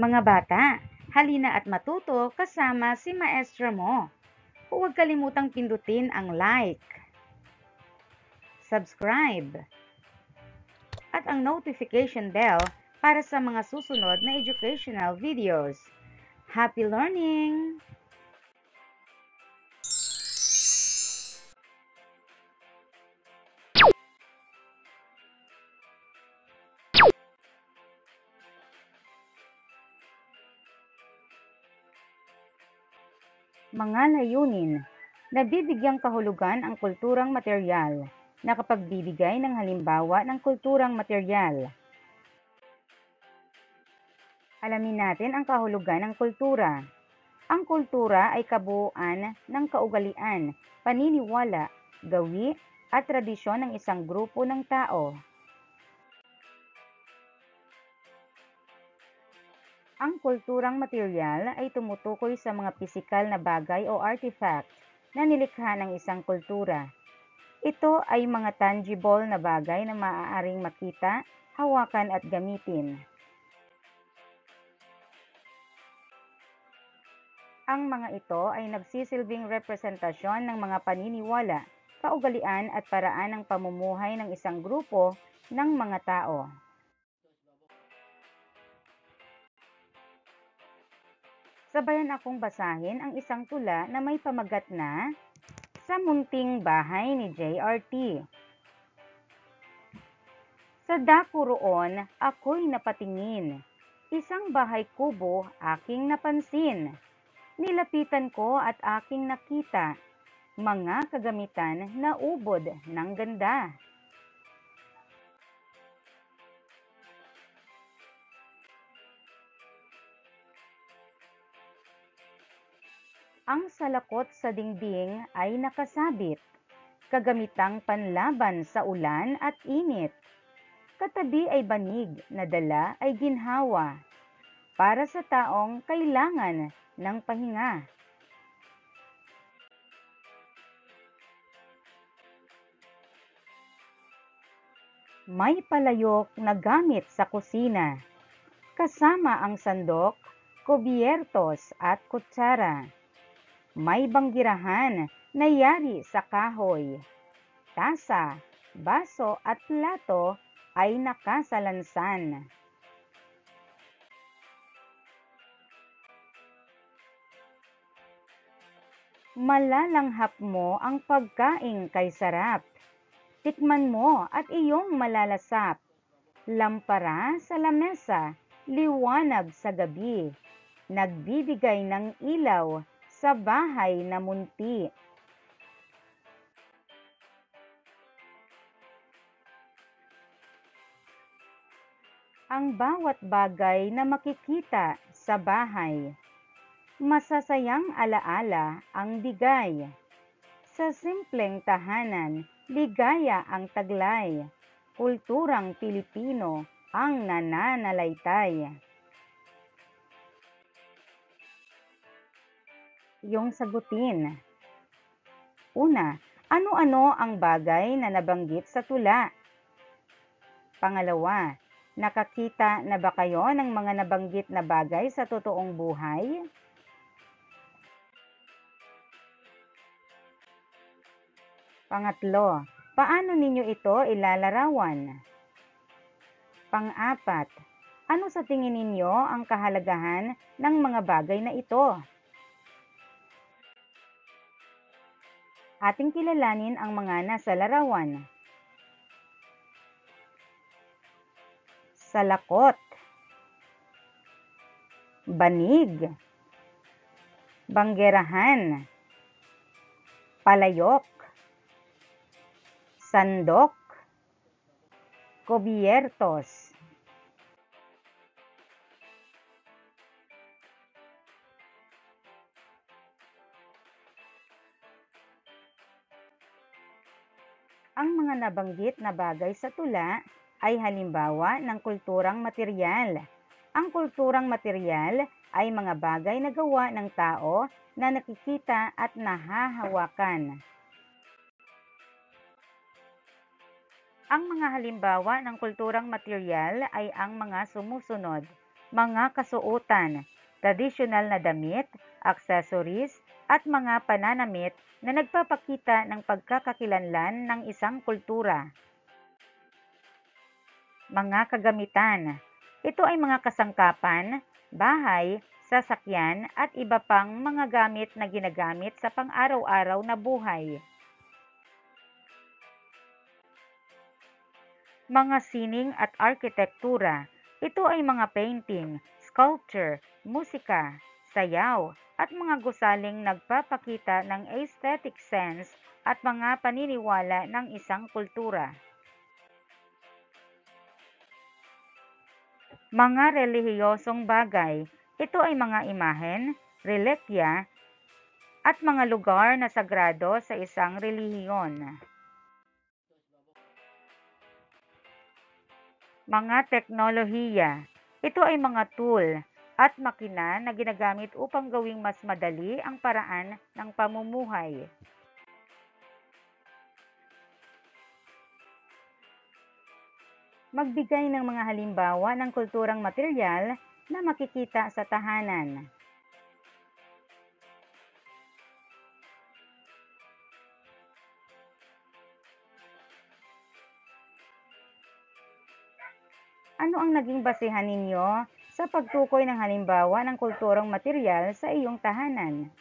Mga bata, halina at matuto kasama si maestra mo. Huwag kalimutang pindutin ang like, subscribe, at ang notification bell para sa mga susunod na educational videos. Happy learning! Mga layunin. Nabibigyang kahulugan ang kulturang materyal. Nakapagbibigay ng halimbawa ng kulturang materyal. Alamin natin ang kahulugan ng kultura. Ang kultura ay kabuuan ng kaugalian, paniniwala, gawi, at tradisyon ng isang grupo ng tao. Ang kulturang materyal ay tumutukoy sa mga pisikal na bagay o artifact na nilikha ng isang kultura. Ito ay mga tangible na bagay na maaaring makita, hawakan at gamitin. Ang mga ito ay nagsisilbing representasyon ng mga paniniwala, kaugalian at paraan ng pamumuhay ng isang grupo ng mga tao. Sabayan akong basahin ang isang tula na may pamagat na Sa Munting Bahay ni JRT. Sa dako roon, ako'y napatingin. Isang bahay kubo aking napansin. Nilapitan ko at aking nakita mga kagamitan na ubod ng ganda. Ang salakot sa dingding ay nakasabit, kagamitang panlaban sa ulan at init. Katabi ay banig na dala ay ginhawa, para sa taong kailangan ng pahinga. May palayok na gamit sa kusina, kasama ang sandok, kubyertos at kutsara. May banggirahan na yari sa kahoy. Tasa, baso at plato ay nakasalansan. Malalanghap mo ang pagkaing kay sarap. Tikman mo at iyong malalasap. Lampara sa lamesa, liwanag sa gabi. Nagbibigay ng ilaw sa bahay na munti. Ang bawat bagay na makikita sa bahay, masasayang alaala ang bigay. Sa simpleng tahanan, ligaya ang taglay. Kulturang Pilipino ang nananalaytay. Iyong sagutin. Una, ano-ano ang bagay na nabanggit sa tula? Pangalawa, nakakita na ba kayo ng mga nabanggit na bagay sa totoong buhay? Pangatlo, paano ninyo ito ilalarawan? Pang-apat, ano sa tingin ninyo ang kahalagahan ng mga bagay na ito? Ating kilalanin ang mga nasa larawan. Salakot, banig, banggerahan, palayok, sandok, kubyertos. Ang mga nabanggit na bagay sa tula ay halimbawa ng kulturang materyal. Ang kulturang materyal ay mga bagay na gawa ng tao na nakikita at nahahawakan. Ang mga halimbawa ng kulturang materyal ay ang mga sumusunod. mga kasuotan, tradisyonal na damit, accessories, at mga pananamit na nagpapakita ng pagkakakilanlan ng isang kultura. Mga kagamitan. Ito ay mga kasangkapan, bahay, sasakyan at iba pang mga gamit na ginagamit sa pang-araw-araw na buhay. Mga sining at arkitektura. Ito ay mga painting, sculpture, musika, sayaw, at mga gusaling nagpapakita ng aesthetic sense at mga paniniwala ng isang kultura. Mga relihiyosong bagay. Ito ay mga imahen, relikya, at mga lugar na sagrado sa isang relihiyon. Mga teknolohiya. Ito ay mga tool at makina na ginagamit upang gawing mas madali ang paraan ng pamumuhay. Magbigay ng mga halimbawa ng kulturang material na makikita sa tahanan. Ano ang naging basehan ninyo sa pagtukoy ng halimbawa ng kulturang material sa iyong tahanan?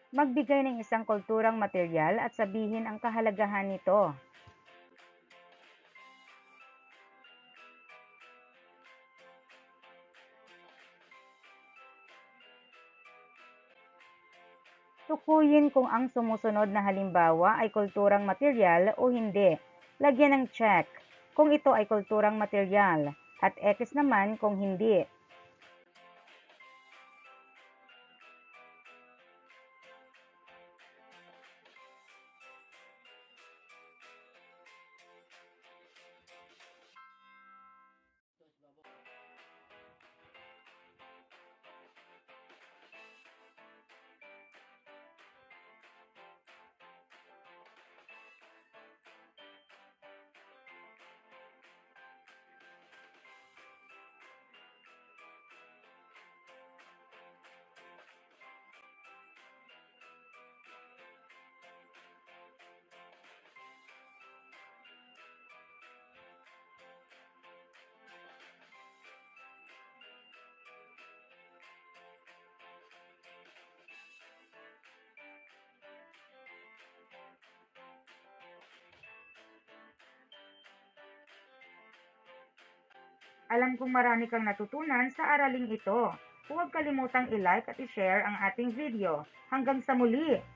Magbigay ng isang kulturang material at sabihin ang kahalagahan nito. Tukuyin kung ang sumusunod na halimbawa ay kulturang material o hindi. Lagyan ng check kung ito ay kulturang material at X naman kung hindi. Alam kong marami kang natutunan sa araling ito. Huwag kalimutang i-like at i-share ang ating video. Hanggang sa muli!